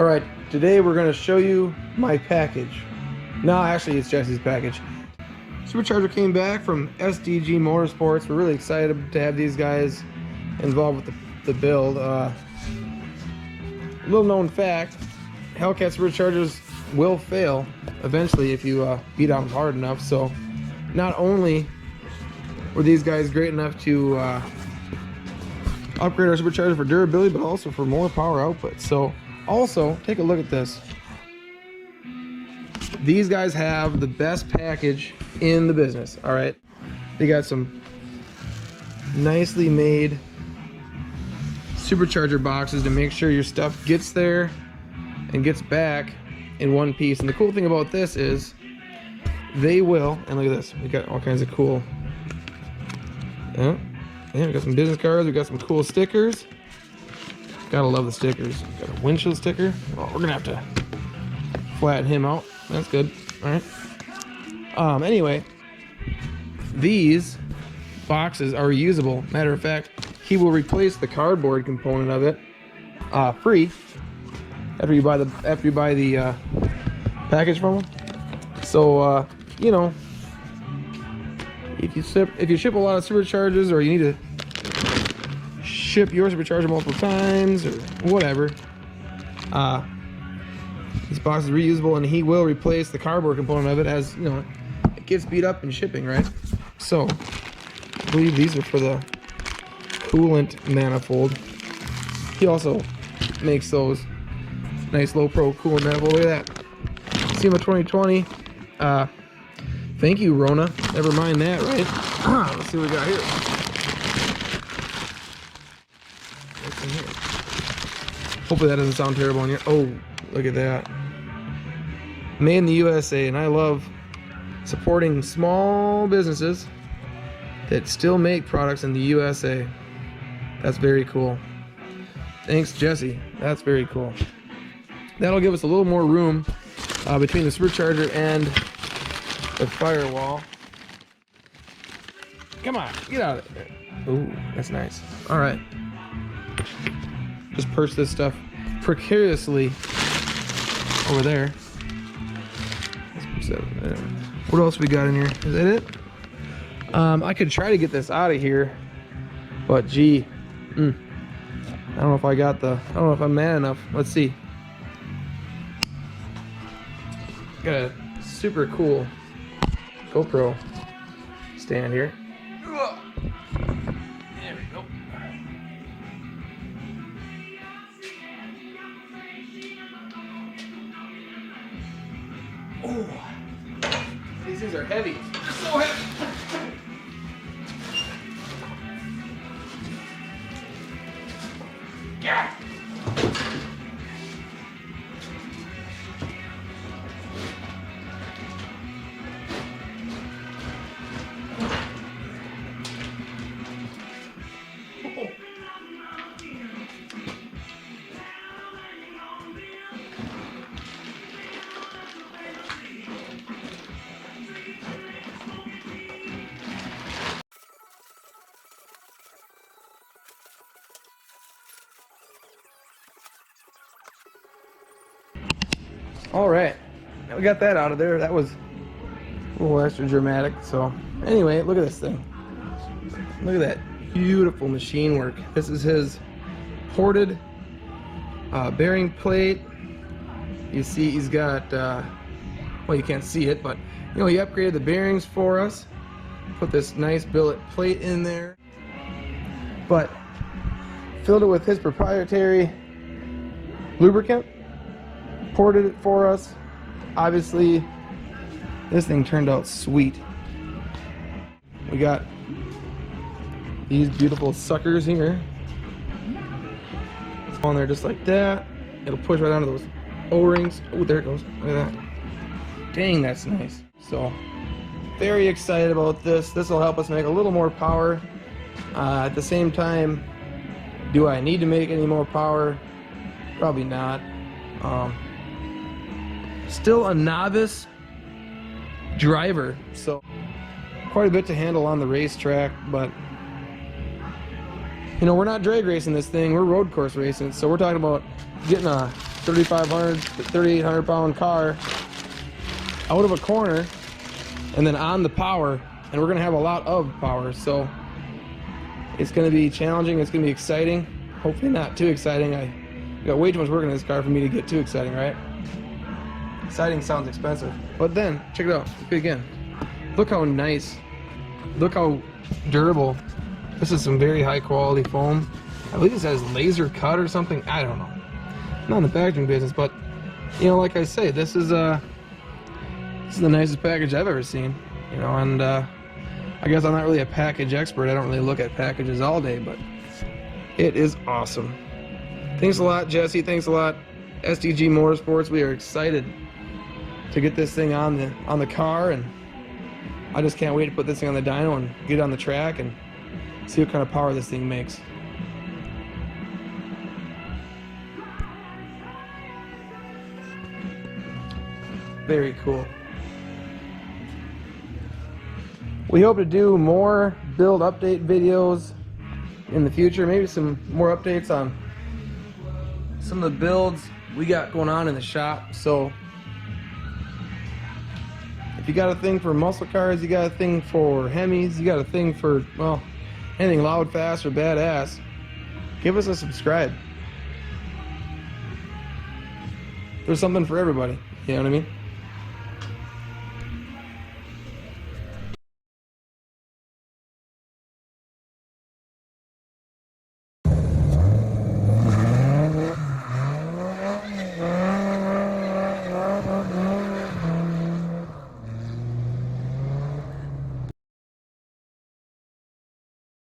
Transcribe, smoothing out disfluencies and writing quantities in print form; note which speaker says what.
Speaker 1: Alright, today we're going to show you my package. No, actually it's Jesse's package. Supercharger came back from SDG Motorsports. We're really excited to have these guys involved with the build. Little known fact, Hellcat Superchargers will fail eventually if you beat on them hard enough. So not only were these guys great enough to upgrade our supercharger for durability, but also for more power output. So also, take a look at this. These guys have the best package in the business, all right? They got some nicely made supercharger boxes to make sure your stuff gets there and gets back in one piece. And the cool thing about this is they will, and look at this, we got all kinds of cool, yeah, we got some business cards, we got some cool stickers. Gotta love the stickers. Got a windshield sticker. Oh, we're gonna have to flatten him out. That's good. All right. Anyway, these boxes are reusable. Matter of fact, he will replace the cardboard component of it free after you buy the package from him. So you know, if you ship a lot of superchargers, or you need to ship your supercharger multiple times or whatever, this box is reusable, and he will replace the cardboard component of it as, you know, it gets beat up in shipping, right? So I believe these are for the coolant manifold. He also makes those nice low pro coolant manifold. Look at that, SEMA 2020. Thank you, Rona. Never mind that, right? Let's see what we got here. Hopefully that doesn't sound terrible in here. Oh, look at that. Made in the USA, and I love supporting small businesses that still make products in the USA. That's very cool. Thanks, Jesse. That's very cool. That'll give us a little more room between the supercharger and the firewall. Come on, get out of there. Ooh, that's nice. All right. Just perch this stuff precariously over there. What else we got in here? Is that it? I could try to get this out of here, but gee, I don't know if I don't know if I'm man enough. Let's see. Got a super cool GoPro stand here. There we go. Oh, these things are heavy. They're so heavy. Yeah. All right, we got that out of there. That was a little extra dramatic. So anyway, look at this thing. Look at that beautiful machine work. This is his ported bearing plate. You see he's got, well, you can't see it, but you know, he upgraded the bearings for us. Put this nice billet plate in there, but filled it with his proprietary lubricant. Ported it for us. Obviously, this thing turned out sweet. We got these beautiful suckers here. It's on there just like that. It'll push right onto those O-rings. Oh, there it goes. Look at that. Dang, that's nice. So, very excited about this. This will help us make a little more power. At the same time, do I need to make any more power? Probably not. Still a novice driver, so quite a bit to handle on the racetrack, but you know, we're not drag racing this thing, we're road course racing. So we're talking about getting a 3,500, 3,800 pound car out of a corner and then on the power, and we're gonna have a lot of power, so it's gonna be challenging, it's gonna be exciting. Hopefully not too exciting. I got way too much work in this car for me to get too exciting, right? Exciting sounds expensive. But then, check it out, look again. Look how nice, look how durable. This is some very high quality foam. I believe this has laser cut or something, I don't know. I'm not in the packaging business, but you know, like I say, this is the nicest package I've ever seen. You know, and I guess I'm not really a package expert. I don't really look at packages all day, but it is awesome. Thanks a lot, Jesse. Thanks a lot, SDG Motorsports. We are excited to get this thing on the car, and I just can't wait to put this thing on the dyno and get it on the track and see what kind of power this thing makes. Very cool. We hope to do more build update videos in the future. Maybe some more updates on some of the builds we got going on in the shop. So if you got a thing for muscle cars, you got a thing for Hemis, you got a thing for, well, anything loud, fast, or badass, give us a subscribe. There's something for everybody, you know what I mean?